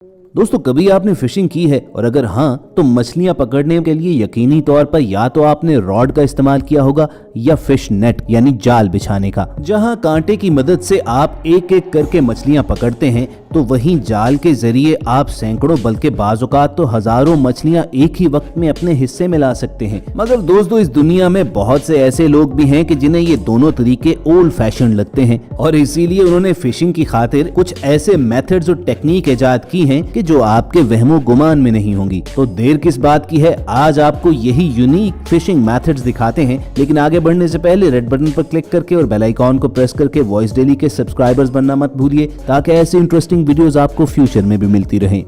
दोस्तों, कभी आपने फिशिंग की है और अगर हाँ तो मछलियां पकड़ने के लिए यकीनी तौर पर या तो आपने रॉड का इस्तेमाल किया होगा या फिश नेट यानी जाल बिछाने का, जहां कांटे की मदद से आप एक एक करके मछलियां पकड़ते हैं, तो वहीं जाल के जरिए आप सैकड़ों बल्कि बाज़ औक़ात तो हजारों मछलियां एक ही वक्त में अपने हिस्से में ला सकते हैं। मगर दोस्तों, इस दुनिया में बहुत से ऐसे लोग भी हैं कि जिन्हें ये दोनों तरीके ओल्ड फैशन लगते हैं और इसीलिए उन्होंने फिशिंग की खातिर कुछ ऐसे मेथड्स और टेक्निक इजाद की हैं कि जो आपके वहमो गुमान में नहीं होंगी। तो देर किस बात की है, आज आपको यही यूनिक फिशिंग मेथड्स दिखाते हैं। लेकिन आगे बढ़ने से पहले रेड बटन पर क्लिक करके और बेल आइकॉन को प्रेस करके वॉइस डेली के सब्सक्राइबर्स बनना मत भूलिए, ताकि ऐसे इंटरेस्टिंग वीडियोस आपको फ्यूचर में भी मिलती रहें।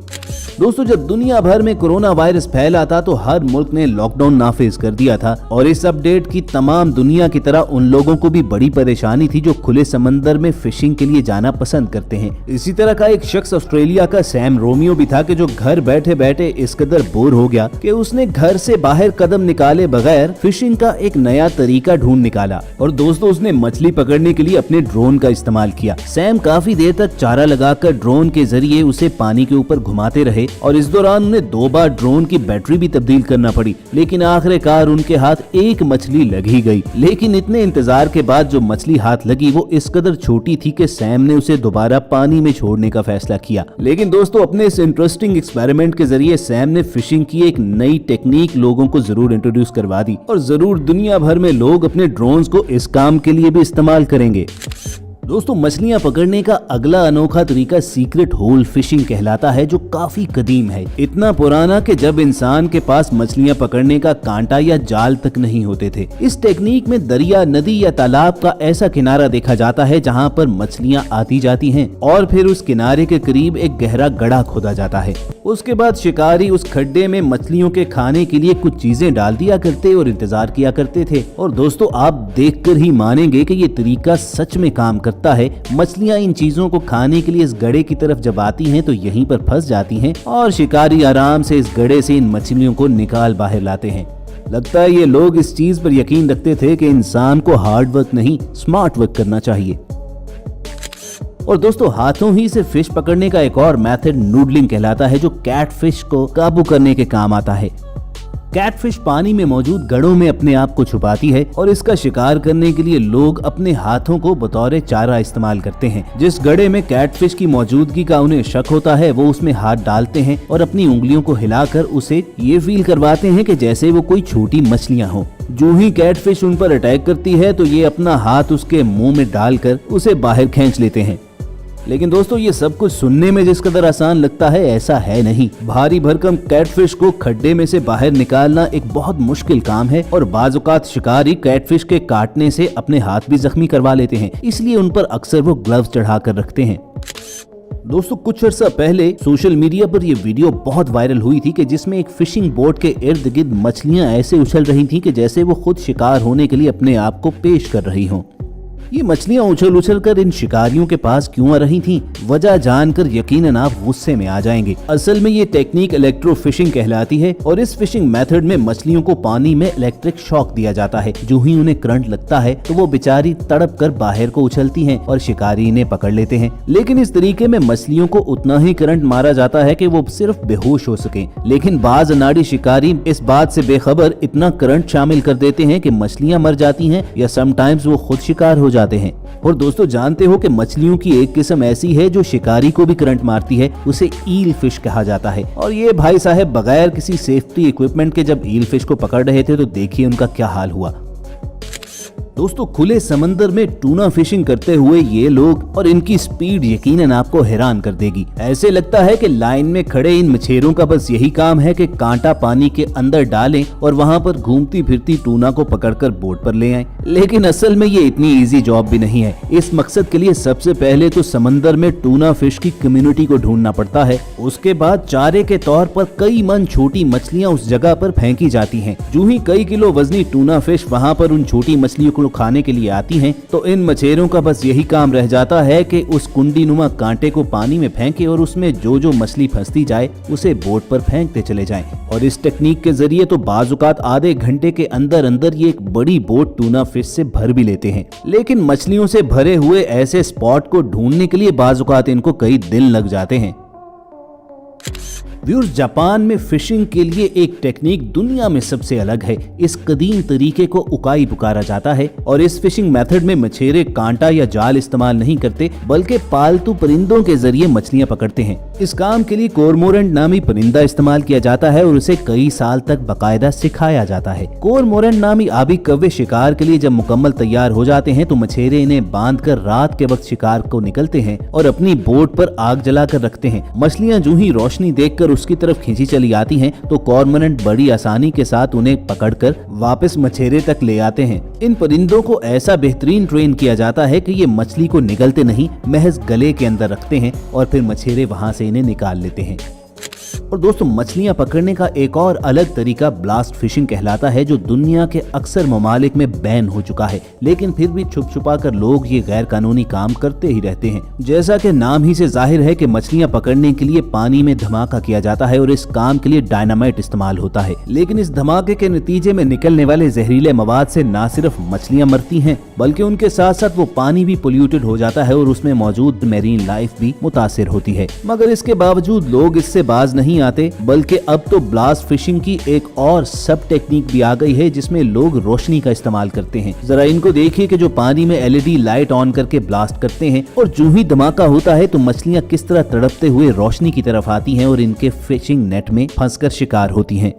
दोस्तों, जब दुनिया भर में कोरोना वायरस फैला था तो हर मुल्क ने लॉकडाउन नाफिज कर दिया था और इस अपडेट की तमाम दुनिया की तरह उन लोगों को भी बड़ी परेशानी थी जो खुले समंदर में फिशिंग के लिए जाना पसंद करते हैं। इसी तरह का एक शख्स ऑस्ट्रेलिया का सैम रोमियो भी था कि जो घर बैठे बैठे इस कदर बोर हो गया कि उसने घर से बाहर कदम निकाले बगैर फिशिंग का एक नया तरीका ढूंढ निकाला। और दोस्तों, उसने मछली पकड़ने के लिए अपने ड्रोन का इस्तेमाल किया। सैम काफी देर तक चारा लगाकर ड्रोन के जरिए उसे पानी के ऊपर घुमाते रहे और इस दौरान उन्हें 2 बार ड्रोन की बैटरी भी तब्दील करना पड़ी, लेकिन आखिरकार उनके हाथ एक मछली लग ही गई। लेकिन इतने इंतजार के बाद जो मछली हाथ लगी वो इस कदर छोटी थी कि सैम ने उसे दोबारा पानी में छोड़ने का फैसला किया। लेकिन दोस्तों, अपने इस इंटरेस्टिंग एक्सपेरिमेंट के जरिए सैम ने फिशिंग की एक नई टेक्निक लोगों को जरूर इंट्रोड्यूस करवा दी और जरूर दुनिया भर में लोग अपने ड्रोन्स को इस काम के लिए भी इस्तेमाल करेंगे। दोस्तों, मछलियां पकड़ने का अगला अनोखा तरीका सीक्रेट होल फिशिंग कहलाता है, जो काफी कदीम है। इतना पुराना कि जब इंसान के पास मछलियां पकड़ने का कांटा या जाल तक नहीं होते थे। इस टेक्निक में दरिया, नदी या तालाब का ऐसा किनारा देखा जाता है जहां पर मछलियां आती जाती हैं और फिर उस किनारे के करीब एक गहरा गड्ढा खोदा जाता है। उसके बाद शिकारी उस खड्डे में मछलियों के खाने के लिए कुछ चीजें डाल दिया करते और इंतजार किया करते थे। और दोस्तों, आप देखकर ही मानेंगे कि ये तरीका सच में काम करता है। मछलियां इन चीजों को खाने के लिए इस गड्ढे की तरफ जब आती हैं तो यहीं पर फंस जाती हैं और शिकारी आराम से इस गड्ढे से इन मछलियों को निकाल बाहर लाते हैं। लगता है ये लोग इस चीज पर यकीन रखते थे कि इंसान को हार्ड वर्क नहीं स्मार्ट वर्क करना चाहिए। और दोस्तों, हाथों ही से फिश पकड़ने का एक और मेथड नूडलिंग कहलाता है, जो कैटफिश को काबू करने के काम आता है। कैटफिश पानी में मौजूद गड़ों में अपने आप को छुपाती है और इसका शिकार करने के लिए लोग अपने हाथों को बतौर चारा इस्तेमाल करते हैं। जिस गड़े में कैटफिश की मौजूदगी का उन्हें शक होता है वो उसमें हाथ डालते हैं और अपनी उंगलियों को हिलाकर उसे ये फील करवाते हैं कि जैसे वो कोई छोटी मछलियां हो। जो ही कैटफिश उन पर अटैक करती है तो ये अपना हाथ उसके मुंह में डालकर उसे बाहर खींच लेते हैं। लेकिन दोस्तों, ये सब कुछ सुनने में जिस कदर आसान लगता है ऐसा है नहीं। भारी भरकम कैटफिश को खड्डे में से बाहर निकालना एक बहुत मुश्किल काम है और बाज़ औक़ात शिकारी कैटफिश के काटने से अपने हाथ भी जख्मी करवा लेते हैं, इसलिए उन पर अक्सर वो ग्लव्स चढ़ा कर रखते हैं। दोस्तों, कुछ अर्सा पहले सोशल मीडिया पर यह वीडियो बहुत वायरल हुई थी कि जिसमें एक फिशिंग बोट के इर्द गिर्द मछलियां ऐसे उछल रही थी कि जैसे वो खुद शिकार होने के लिए अपने आप को पेश कर रही हों। ये मछलियां उछल उछल कर इन शिकारियों के पास क्यों आ रही थीं, वजह जानकर यकीनन आप गुस्से में आ जाएंगे। असल में ये टेक्निक इलेक्ट्रो फिशिंग कहलाती है और इस फिशिंग मेथड में मछलियों को पानी में इलेक्ट्रिक शॉक दिया जाता है। जो ही उन्हें करंट लगता है तो वो बेचारी तड़प कर बाहर को उछलती हैं और शिकारी इन्हें पकड़ लेते हैं। लेकिन इस तरीके में मछलियों को उतना ही करंट मारा जाता है कि वो सिर्फ बेहोश हो सके। लेकिन बाज अनाड़ी शिकारी इस बात से बेखबर इतना करंट शामिल कर देते हैं कि मछलियां मर जाती हैं या समटाइम्स वो खुद शिकार हो जाते हैं। और दोस्तों, जानते हो कि मछलियों की एक किस्म ऐसी है जो शिकारी को भी करंट मारती है, उसे ईल फिश कहा जाता है। और ये भाई साहब बगैर किसी सेफ्टी इक्विपमेंट के जब ईल फिश को पकड़ रहे थे तो देखिए उनका क्या हाल हुआ। दोस्तों, खुले समंदर में टूना फिशिंग करते हुए ये लोग और इनकी स्पीड यकीनन आपको हैरान कर देगी। ऐसे लगता है कि लाइन में खड़े इन मछेरों का बस यही काम है कि कांटा पानी के अंदर डालें और वहां पर घूमती फिरती टूना को पकड़कर बोट पर ले आएं। लेकिन असल में ये इतनी इजी जॉब भी नहीं है। इस मकसद के लिए सबसे पहले तो समंदर में टूना फिश की कम्युनिटी को ढूंढना पड़ता है। उसके बाद चारे के तौर पर कई मन छोटी मछलियां उस जगह पर फेंकी जाती हैं। जो ही कई किलो वजनी टूना फिश वहां पर उन छोटी मछलियों को खाने के लिए आती हैं, तो इन मछेरों का बस यही काम रह जाता है कि उस कुंडी नुमा कांटे को पानी में फेंके और उसमें जो जो मछली फंसती जाए उसे बोट पर फेंकते चले जाएं। और इस टेक्निक के जरिए तो बाज़ औक़ात आधे घंटे के अंदर अंदर ये एक बड़ी बोट टूना फिश से भर भी लेते हैं। लेकिन मछलियों से भरे हुए ऐसे स्पॉट को ढूंढने के लिए बाज़ औक़ात इनको कई दिन लग जाते हैं। व्यूअर्स, जापान में फिशिंग के लिए एक टेक्निक दुनिया में सबसे अलग है। इस कदीम तरीके को उकाई पुकारा जाता है और इस फिशिंग मेथड में मछेरे कांटा या जाल इस्तेमाल नहीं करते बल्कि पालतू परिंदों के जरिए मछलियां पकड़ते हैं। इस काम के लिए कोरमोरेंट नामी परिंदा इस्तेमाल किया जाता है और उसे कई साल तक बाकायदा सिखाया जाता है। कोरमोरेंट नामी आबी कौवे शिकार के लिए जब मुकम्मल तैयार हो जाते हैं तो मछेरे इन्हें बांधकर रात के वक्त शिकार को निकलते हैं और अपनी बोट पर आग जलाकर रखते हैं। मछलियां जो ही रोशनी देखकर उसकी तरफ खींची चली आती हैं तो कॉर्मोरेंट बड़ी आसानी के साथ उन्हें पकड़कर वापस मछेरे तक ले आते हैं। इन परिंदों को ऐसा बेहतरीन ट्रेन किया जाता है कि ये मछली को निगलते नहीं, महज गले के अंदर रखते हैं और फिर मछेरे वहां से इन्हें निकाल लेते हैं। और दोस्तों, मछलियां पकड़ने का एक और अलग तरीका ब्लास्ट फिशिंग कहलाता है, जो दुनिया के अक्सर ममालिक में बैन हो चुका है, लेकिन फिर भी छुप छुपा कर लोग ये गैर कानूनी काम करते ही रहते हैं। जैसा कि नाम ही से जाहिर है कि मछलियां पकड़ने के लिए पानी में धमाका किया जाता है और इस काम के लिए डायनामाइट इस्तेमाल होता है। लेकिन इस धमाके के नतीजे में निकलने वाले जहरीले मवाद से न सिर्फ मछलियां मरती हैं बल्कि उनके साथ साथ वो पानी भी पोल्यूटेड हो जाता है और उसमें मौजूद मेरीन लाइफ भी मुतासिर होती है। मगर इसके बावजूद लोग इससे बाज नहीं आते, बल्कि अब तो ब्लास्ट फिशिंग की एक और सब टेक्निक भी आ गई है जिसमें लोग रोशनी का इस्तेमाल करते हैं। जरा इनको देखिए कि जो पानी में एलईडी लाइट ऑन करके ब्लास्ट करते हैं और जो ही धमाका होता है तो मछलियां किस तरह तड़पते हुए रोशनी की तरफ आती हैं और इनके फिशिंग नेट में फंसकर शिकार होती हैं।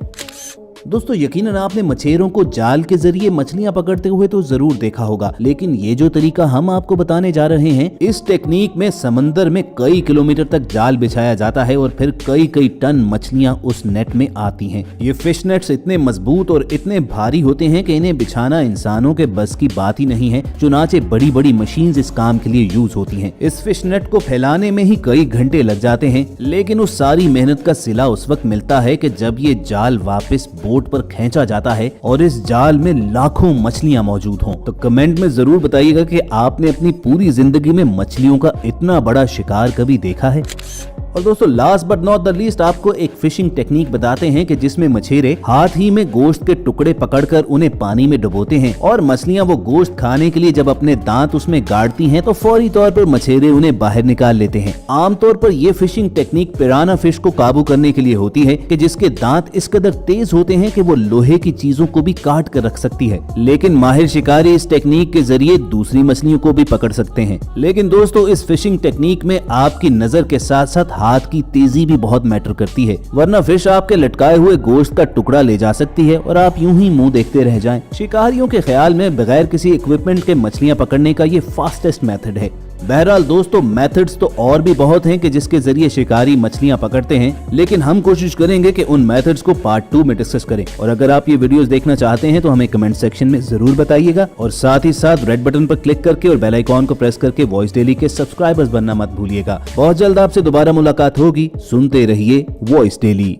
दोस्तों, यकीनन आपने मछेरों को जाल के जरिए मछलियां पकड़ते हुए तो जरूर देखा होगा, लेकिन ये जो तरीका हम आपको बताने जा रहे हैं, इस टेक्निक में समंदर में कई किलोमीटर तक जाल बिछाया जाता है और फिर कई कई टन मछलियां उस नेट में आती हैं। ये फिश नेट्स इतने मजबूत और इतने भारी होते हैं कि इन्हें बिछाना इंसानों के बस की बात ही नहीं है, चुनाचे बड़ी बड़ी मशीन्स इस काम के लिए यूज होती हैं। इस फिश नेट को फैलाने में ही कई घंटे लग जाते हैं, लेकिन उस सारी मेहनत का सिला उस वक्त मिलता है कि जब ये जाल वापस बोट पर खींचा जाता है और इस जाल में लाखों मछलियां मौजूद हों। तो कमेंट में जरूर बताइएगा कि आपने अपनी पूरी जिंदगी में मछलियों का इतना बड़ा शिकार कभी देखा है। और दोस्तों, last but not the least आपको एक फिशिंग टेक्निक बताते हैं कि जिसमें मछेरे हाथ ही में गोश्त के टुकड़े पकड़कर उन्हें पानी में डुबोते हैं और मछलियां वो गोश्त खाने के लिए जब अपने दांत उसमें गाड़ती हैं तो फौरी तौर पर मछेरे उन्हें बाहर निकाल लेते हैं। आमतौर पर ये फिशिंग टेक्निक पिराना फिश को काबू करने के लिए होती है कि जिसके दांत इस कदर तेज होते हैं कि वो लोहे की चीजों को भी काट कर रख सकती है। लेकिन माहिर शिकारी इस टेक्निक के जरिए दूसरी मछलियों को भी पकड़ सकते हैं। लेकिन दोस्तों, इस फिशिंग टेक्निक में आपकी नजर के साथ साथ हाथ की तेजी भी बहुत मैटर करती है, वरना फिश आपके लटकाए हुए गोश्त का टुकड़ा ले जा सकती है और आप यूं ही मुंह देखते रह जाएं। शिकारियों के ख्याल में बगैर किसी इक्विपमेंट के मछलियां पकड़ने का ये फास्टेस्ट मेथड है। बहरहाल दोस्तों, मेथड्स तो और भी बहुत हैं कि जिसके जरिए शिकारी मछलियां पकड़ते हैं, लेकिन हम कोशिश करेंगे कि उन मेथड्स को पार्ट 2 में डिस्कस करें। और अगर आप ये वीडियोस देखना चाहते हैं तो हमें कमेंट सेक्शन में जरूर बताइएगा और साथ ही साथ रेड बटन पर क्लिक करके और बेल आइकॉन को प्रेस करके वॉइस डेली के सब्सक्राइबर्स बनना मत भूलिएगा। बहुत जल्द आपसे दोबारा मुलाकात होगी। सुनते रहिए वॉइस डेली।